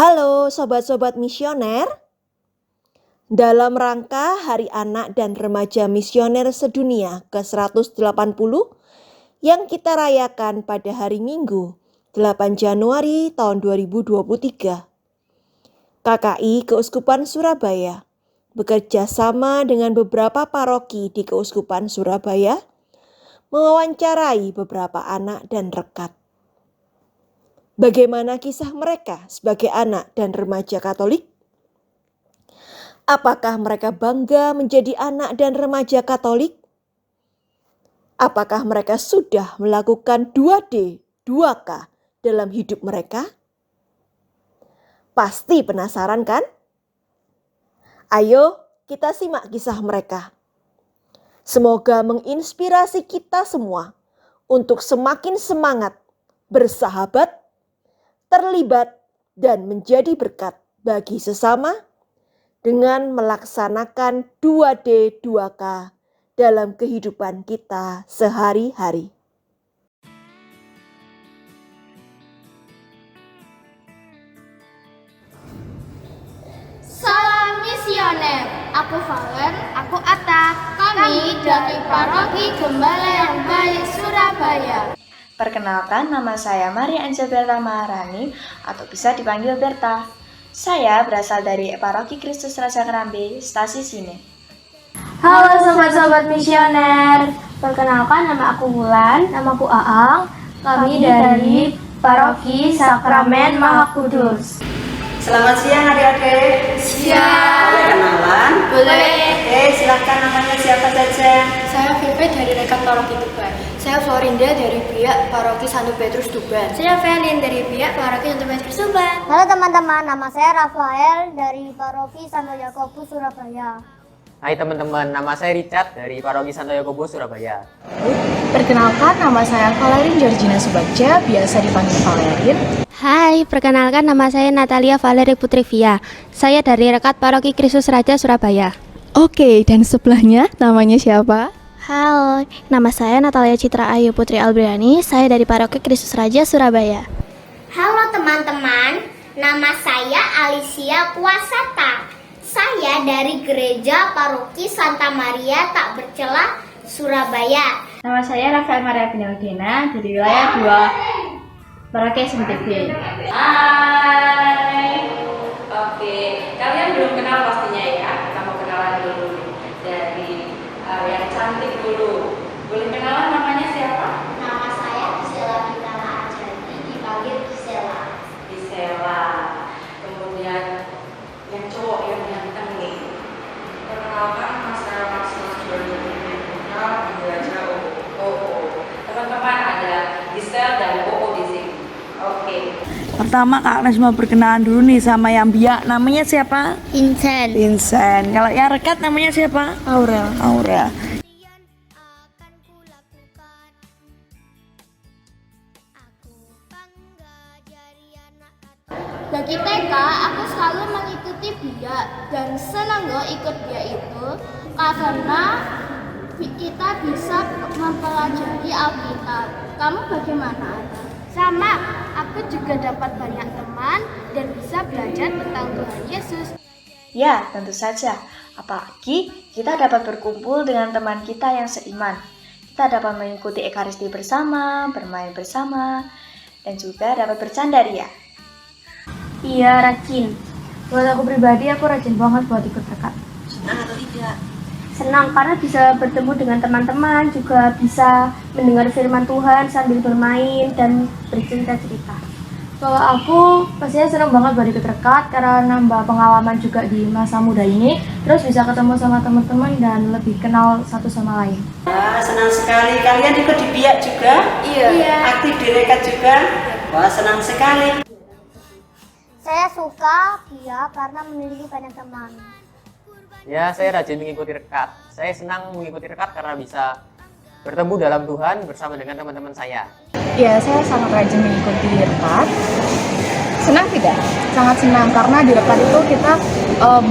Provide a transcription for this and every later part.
Halo sobat-sobat misioner, dalam rangka Hari Anak dan Remaja Misioner Sedunia ke-180 yang kita rayakan pada hari Minggu 8 Januari tahun 2023, KKI Keuskupan Surabaya bekerja sama dengan beberapa paroki di Keuskupan Surabaya mewawancarai beberapa anak dan rekat. Bagaimana kisah mereka sebagai anak dan remaja Katolik? Apakah mereka bangga menjadi anak dan remaja Katolik? Apakah mereka sudah melakukan 2D, 2K dalam hidup mereka? Pasti penasaran kan? Ayo kita simak kisah mereka. Semoga menginspirasi kita semua untuk semakin semangat, bersahabat, terlibat, dan menjadi berkat bagi sesama dengan melaksanakan 2D 2K dalam kehidupan kita sehari-hari. Salam misioner, aku Valen, aku Atta, kami dari Paroki Gembala yang Baik Surabaya. Perkenalkan, nama saya Maria Angel Berta Maharani atau bisa dipanggil Berta. Saya berasal dari Paroki Kristus Raja Kerambe, Stasi Sine. Halo sobat-sobat misioner, perkenalkan nama aku Wulan, nama aku Aang. Kami dari Paroki Sakramen Maha Kudus. Selamat siang adik-adik. Siang. Boleh kenalan? Boleh. Oke, silakan namanya siapa saja? Saya Vivi dari Rekat Paroki Tuban. Saya Florinda dari pihak Paroki Santo Petrus Tuban. Saya Felin dari pihak Paroki Santo Petrus Tuban. Halo teman-teman, nama saya Rafael dari Paroki Santo Yakobus Surabaya. Hai teman-teman, nama saya Richard dari Paroki Santo Yakobus Surabaya. Perkenalkan, nama saya Valerin Georgina Subagja, biasa dipanggil Valerin. Hai, perkenalkan nama saya Natalia Valeri Putrivia. Saya dari Rekat Paroki Kristus Raja Surabaya. Oke, dan sebelahnya namanya siapa? Halo, nama saya Natalia Citra Ayu Putri Albriani. Saya dari Paroki Kristus Raja Surabaya. Halo teman-teman, nama saya Alicia Puasata. Saya dari Gereja Paroki Santa Maria Tak Bercela, Surabaya. Nama saya Rafael Maria Pinaldina dari wilayah 2 Paroki SMTB. Hai. Oke, kalian belum kenal pastinya ya. Kita mau kenalan dulu dari yang cantik dulu. Boleh kenalan namanya siapa? Nama saya Gisela Kitana Arjani, dipanggil Gisela. Gisela. Kemudian yang cowok yang ganteng nih. Perkenalkan nama saya Maximus Berliana. Panggil aja Oo. Teman-teman ada Gisel dan Oo di sini. Oke. Pertama Kak Agnes mau berkenalan dulu nih sama yang biak. Namanya siapa? Vincent. Vincent. Kalau yang rekat namanya siapa? Aurel. Aurel. Bagi TK, aku selalu mengikuti biak dan senang loh ikut biak itu karena kita bisa mempelajari Alkitab. Kamu bagaimana, Ada? Sama, aku juga dapat banyak teman dan bisa belajar tentang Tuhan Yesus. Ya, tentu saja. Apalagi kita dapat berkumpul dengan teman kita yang seiman. Kita dapat mengikuti Ekaristi bersama, bermain bersama, dan juga dapat bercanda ria. Iya, rajin. Buat aku pribadi, aku rajin banget buat ikut rekat. Senang atau tidak? Senang karena bisa bertemu dengan teman-teman, juga bisa mendengar firman Tuhan sambil bermain dan bercerita-cerita. Kalau aku pastinya senang banget buat ikut rekat karena nambah pengalaman juga di masa muda ini, terus bisa ketemu sama teman-teman dan lebih kenal satu sama lain. Senang sekali. Kalian ikut di biak juga? Iya. Aktif di rekat juga? Wah, senang sekali. Saya suka biak karena memiliki banyak teman. Ya, saya rajin mengikuti rekat. Saya senang mengikuti rekat karena bisa bertemu dalam Tuhan bersama dengan teman-teman saya. Ya, saya sangat rajin mengikuti rekat. Senang tidak? Sangat senang karena di rekat itu kita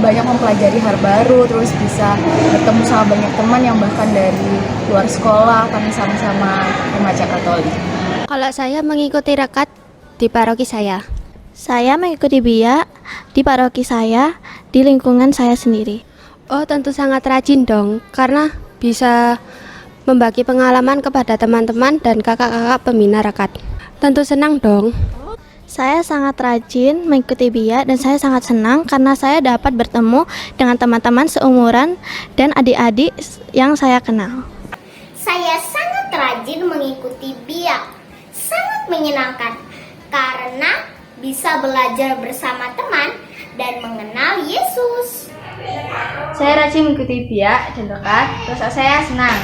banyak mempelajari hal baru, terus bisa bertemu sama banyak teman yang bahkan dari luar sekolah. Kami sama-sama remaja Katolik. Kalau saya mengikuti rekat di paroki saya. Saya mengikuti biak di paroki saya, di lingkungan saya sendiri. Oh, tentu sangat rajin dong, karena bisa membagi pengalaman kepada teman-teman dan kakak-kakak pembina rekat. Tentu senang dong. Saya sangat rajin mengikuti biak dan saya sangat senang karena saya dapat bertemu dengan teman-teman seumuran dan adik-adik yang saya kenal. Saya sangat rajin mengikuti biak. Sangat menyenangkan karena bisa belajar bersama teman dan mengenal Yesus. Saya rajin mengikuti biak dan rekat, terus saya senang.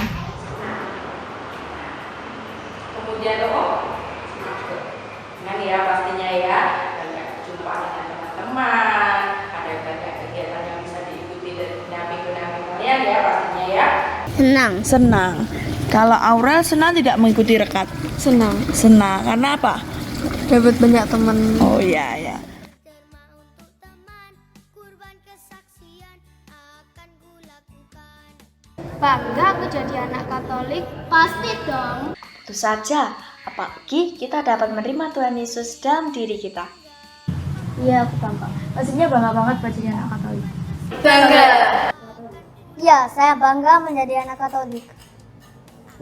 Kemudian dengan ya pastinya ya, banyak jumpa dengan teman-teman, ada banyak kegiatan yang bisa diikuti dan pendamping kalian ya pastinya ya. Senang. Kalau Aurel senang tidak mengikuti rekat? Senang. Senang. Karena apa? Dapat banyak teman. Oh iya. Bangga aku jadi anak Katolik? Pasti dong. Tentu saja, apalagi kita dapat menerima Tuhan Yesus dalam diri kita. Iya, aku bangga. Maksudnya bangga banget buat jadi anak Katolik. Bangga. Ya, saya bangga menjadi anak Katolik.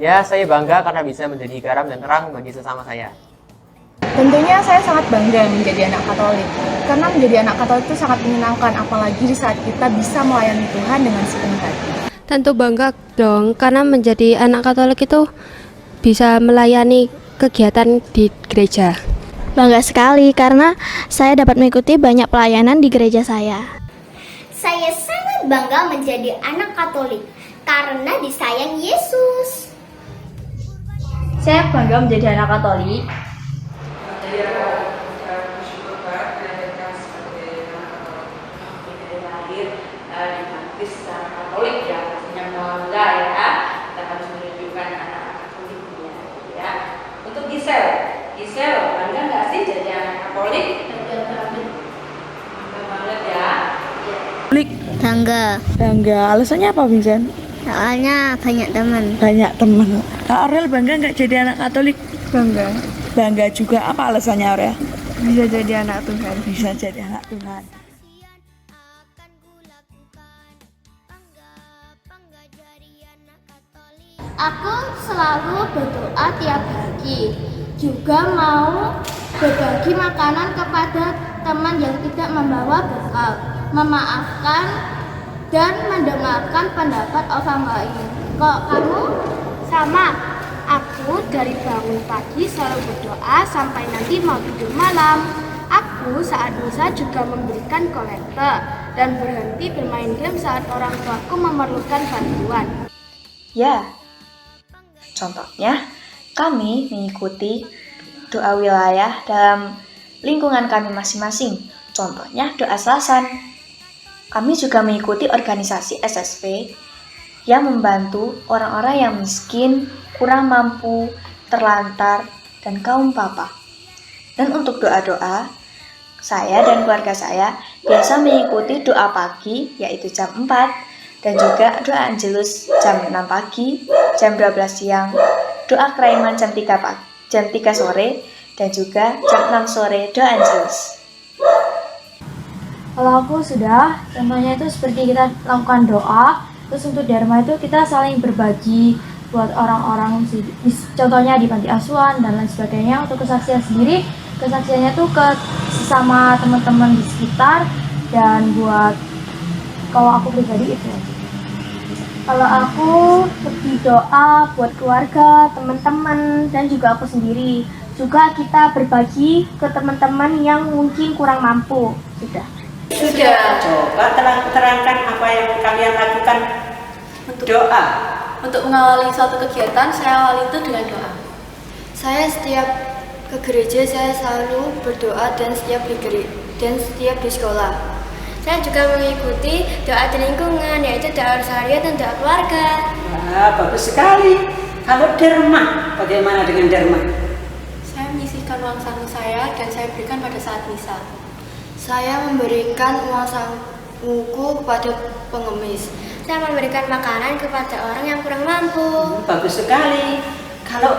Ya, saya bangga karena bisa menjadi garam dan terang bagi sesama saya. Tentunya saya sangat bangga menjadi anak Katolik, karena menjadi anak Katolik itu sangat menyenangkan, apalagi di saat kita bisa melayani Tuhan dengan sepenuh hati. Tentu bangga dong, karena menjadi anak Katolik itu bisa melayani kegiatan di gereja. Bangga sekali karena saya dapat mengikuti banyak pelayanan di gereja saya. Saya sangat bangga menjadi anak Katolik karena disayang Yesus. Saya bangga menjadi anak Katolik. Jadi saya bersyukur banget dilahirkan sebagai anak Katolik. Dari lahir dibaptis secara Katolik ya, pastinya bangga ya. Kita harus menunjukkan anak-anak Katoliknya ya. Untuk Gisel, bangga nggak sih jadi anak Katolik? Bangga banget ya. Bangga. Alasannya apa, Vincent? Soalnya banyak teman. Banyak teman. Aurel bangga nggak jadi anak Katolik? Bangga. Bangga juga. Apa alasannya, Aurel? Bisa jadi anak Tuhan. Bisa jadi anak Tuhan. Aku selalu berdoa tiap pagi. Juga mau berbagi makanan kepada teman yang tidak membawa bekal, memaafkan dan mendengarkan pendapat orang lain. Kok kamu? Sama. Aku dari bangun pagi selalu berdoa sampai nanti mau tidur malam. Aku saat misa juga memberikan kolekte dan berhenti bermain game saat orang tuaku memerlukan bantuan. Ya, contohnya kami mengikuti doa wilayah dalam lingkungan kami masing-masing. Contohnya doa Selasan. Kami juga mengikuti organisasi SSP yang membantu orang-orang yang miskin, kurang mampu, terlantar, dan kaum papa. Dan untuk doa-doa, saya dan keluarga saya biasa mengikuti doa pagi yaitu jam 4 dan juga doa Angelus jam 6 pagi, jam 12 siang, doa Kraiman jam 3 sore, dan juga jam 6 sore doa Angelus. Kalau aku sudah, contohnya itu seperti kita lakukan doa, terus untuk Dharma itu kita saling berbagi buat orang-orang, contohnya di panti asuhan dan lain sebagainya. Untuk kesaksian sendiri, kesaksiannya tuh ke sesama teman-teman di sekitar, dan buat kalau aku pribadi itu. Kalau aku lebih doa buat keluarga, teman-teman, dan juga aku sendiri. Juga kita berbagi ke teman-teman yang mungkin kurang mampu. Sudah. Coba terangkan apa yang kalian lakukan. Doa. Untuk mengawali suatu kegiatan, saya awali itu dengan doa. Saya setiap ke gereja, saya selalu berdoa dan setiap di sekolah. Saya juga mengikuti doa di lingkungan, yaitu doa rosario dan doa keluarga. Wah, bagus sekali. Kalau Dharma, bagaimana dengan Dharma? Saya menyisihkan uang saku saya dan saya berikan pada saat misa. Saya memberikan uang sakuku kepada pengemis. Saya memberikan makanan kepada orang yang kurang mampu. Bagus sekali. Kalau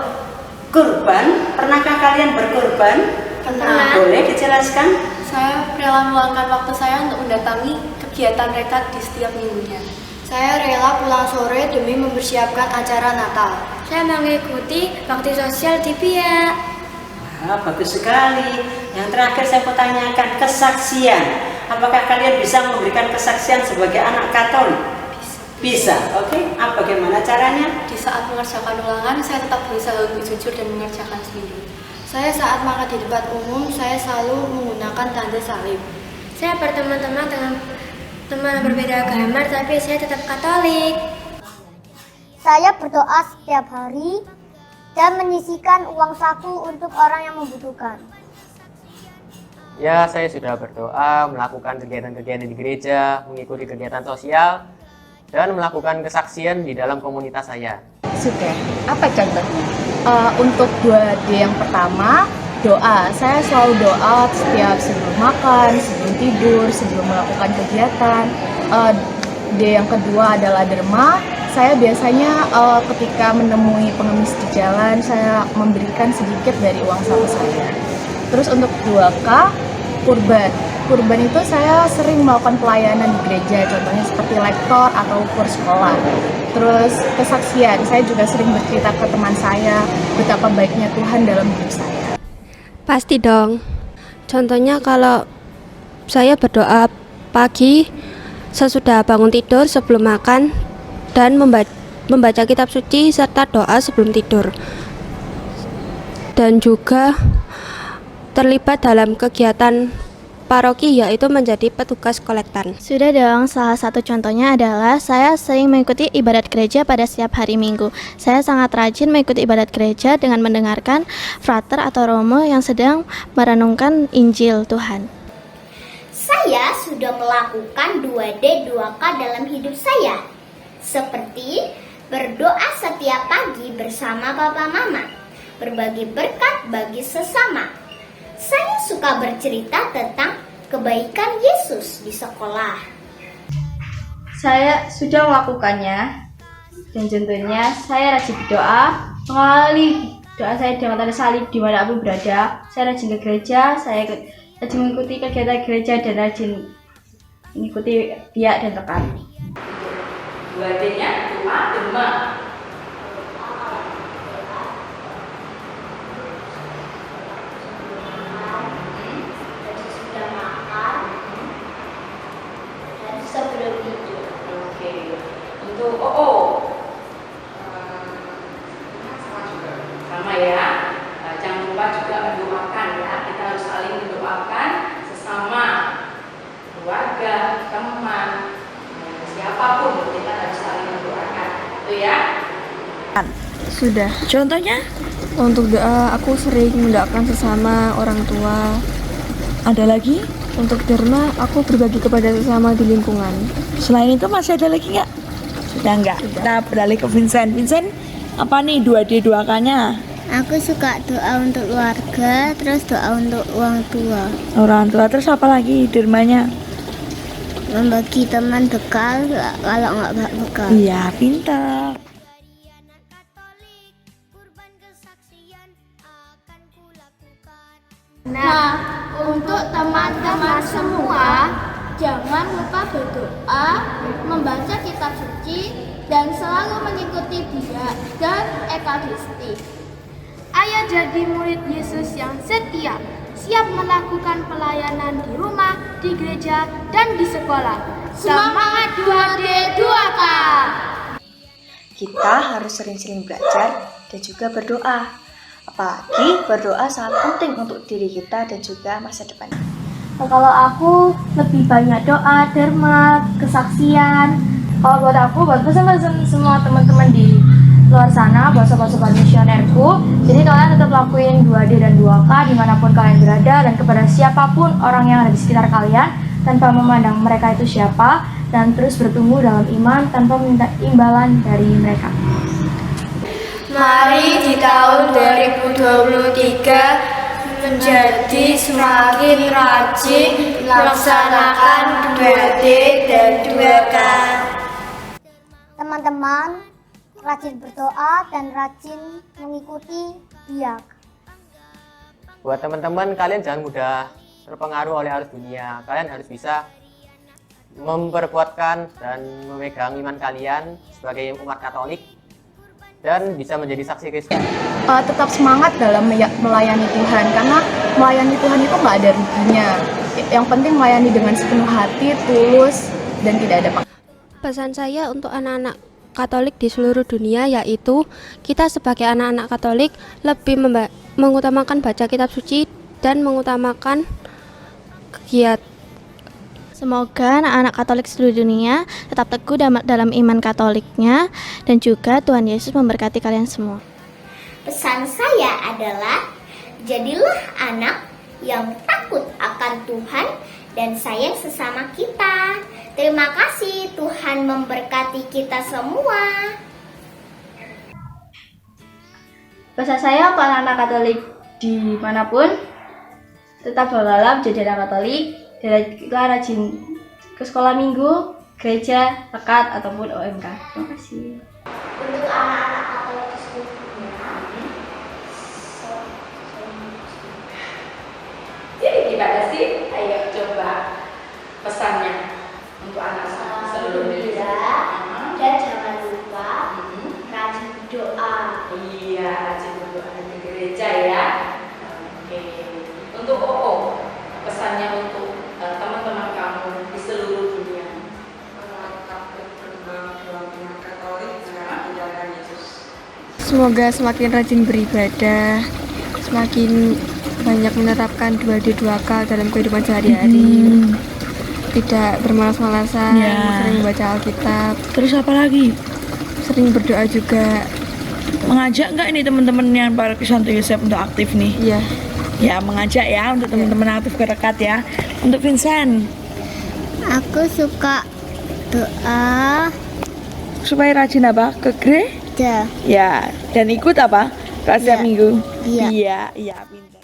kurban, pernahkah kalian berkurban? Pernah. Boleh dijelaskan? Saya rela meluangkan waktu saya untuk mendatangi kegiatan rekat di setiap minggunya. Saya rela pulang sore demi mempersiapkan acara Natal. Saya mengikuti bakti sosial di BIA. Wah, bagus sekali. Yang terakhir saya mau tanyakan kesaksian. Apakah kalian bisa memberikan kesaksian sebagai anak Katolik? Bisa. Oke. Bagaimana caranya? Di saat mengerjakan ulangan, saya tetap berusaha untuk jujur dan mengerjakan sendiri. Saya saat makan di tempat umum, saya selalu menggunakan tanda salib. Saya berteman-teman dengan teman berbeda agama, tapi saya tetap Katolik. Saya berdoa setiap hari dan menyisihkan uang saku untuk orang yang membutuhkan. Ya, saya sudah berdoa, melakukan kegiatan-kegiatan di gereja, mengikuti kegiatan sosial, dan melakukan kesaksian di dalam komunitas saya. Sudah. Apa contohnya? Untuk 2D yang pertama, doa. Saya selalu doa setiap sebelum makan, sebelum tidur, sebelum melakukan kegiatan. D yang kedua adalah derma. Saya biasanya ketika menemui pengemis di jalan, saya memberikan sedikit dari uang saku saya. Terus untuk 2K, kurban. Kurban itu saya sering melakukan pelayanan di gereja, contohnya seperti lektor atau kurs sekolah. Terus kesaksian, saya juga sering bercerita ke teman saya betapa baiknya Tuhan dalam hidup saya. Pasti dong. Contohnya kalau saya berdoa pagi sesudah bangun tidur, sebelum makan, dan membaca kitab suci serta doa sebelum tidur. Dan juga terlibat dalam kegiatan paroki, yaitu menjadi petugas kolektan. Sudah dong, salah satu contohnya adalah saya sering mengikuti ibadat gereja pada setiap hari Minggu. Saya sangat rajin mengikuti ibadat gereja dengan mendengarkan frater atau romo yang sedang merenungkan Injil Tuhan. Saya sudah melakukan 2D 2K dalam hidup saya, seperti berdoa setiap pagi bersama papa mama, berbagi berkat bagi sesama. Saya suka bercerita tentang kebaikan Yesus di sekolah. Saya sudah melakukannya, dan contohnya saya rajin berdoa, mengawali doa saya dengan tanda salib dimanapun berada. Saya rajin ke gereja, saya rajin mengikuti kegiatan gereja, dan rajin mengikuti biak dan tekan. 2D-nya doa derma. Untuk sama ya, jangan lupa juga mendoakan ya, kita harus saling mendoakan sesama, keluarga, teman, siapapun kita harus saling mendoakan, itu ya. Sudah. Contohnya? Untuk doa, aku sering mendoakan sesama orang tua. Ada lagi? Untuk derma, aku berbagi kepada sesama di lingkungan. Selain itu masih ada lagi nggak? Sudah nggak? Kita beralih ke Vincent. Vincent, apa nih 2D 2K-nya? Aku suka doa untuk keluarga, terus doa untuk orang tua. Orang tua, terus apa lagi dermanya? Membagi teman bekal kalau nggak bekal. Iya, pintar. Nah, untuk teman-teman semua, jangan lupa berdoa, membaca kitab suci, dan selalu mengikuti biak dan ekaristi. Ayo jadi murid Yesus yang setia, siap melakukan pelayanan di rumah, di gereja, dan di sekolah. Semangat 2D 2K! Kita harus sering-sering belajar dan juga berdoa. Apalagi berdoa sangat penting untuk diri kita dan juga masa depan. Kalau aku lebih banyak doa, derma, kesaksian. Kalau buat aku, buat pesan-pesan semua teman-teman di luar sana, buat sobat-sobat misionerku, jadi kalian tetap lakuin 2D dan 2K dimanapun kalian berada, dan kepada siapapun orang yang ada di sekitar kalian, tanpa memandang mereka itu siapa, dan terus bertumbuh dalam iman tanpa meminta imbalan dari mereka. Mari di tahun 2023 menjadi semakin rajin melaksanakan 2D dan 2K. Teman-teman, rajin berdoa dan rajin mengikuti biak. buat teman-teman, kalian jangan mudah terpengaruh oleh arus dunia. Kalian harus bisa memperkuatkan dan memegang iman kalian sebagai umat Katolik dan bisa menjadi saksi Kristus. Tetap semangat dalam melayani Tuhan, karena melayani Tuhan itu nggak ada ruginya. Yang penting melayani dengan sepenuh hati, tulus, dan tidak ada paksaan. Pesan saya untuk anak-anak Katolik di seluruh dunia yaitu kita sebagai anak-anak Katolik lebih mengutamakan baca kitab suci dan mengutamakan kegiatan. Semoga anak-anak Katolik seluruh dunia tetap teguh dalam iman Katoliknya dan juga Tuhan Yesus memberkati kalian semua. Pesan saya adalah jadilah anak yang takut akan Tuhan dan sayang sesama kita. Terima kasih, Tuhan memberkati kita semua. Pesan saya untuk anak-anak Katolik dimanapun, tetap berlalam jadi anak Katolik. Kita rajin ke sekolah minggu, gereja, rekat, ataupun OMK. Terima kasih. Untuk anak-anak Katolik seluruhnya, Jadi gimana sih? Ayo coba pesannya untuk anak seluruh Indonesia. dan jangan lupa rajin berdoa. Iya, rajin berdoa di gereja ya. Oke. Untuk OO, pesannya untuk teman-teman kamu di seluruh dunia. Semoga semakin rajin beribadah, semakin banyak menerapkan 2D 2K dalam kehidupan sehari-hari. Tidak bermalas-malasan, sering baca Alkitab. Terus apa lagi? Sering berdoa juga. Mengajak nggak ini teman-teman yang Paroki Santo Yosef untuk aktif nih? Iya. Ya, mengajak ya untuk teman-teman aktif ke rekat ya. Untuk Vincent, Aku suka doa supaya rajin apa? Ke gereja? dan Ya, dan ikut apa? Kelas Iya. minggu? Iya. Iya, pintar.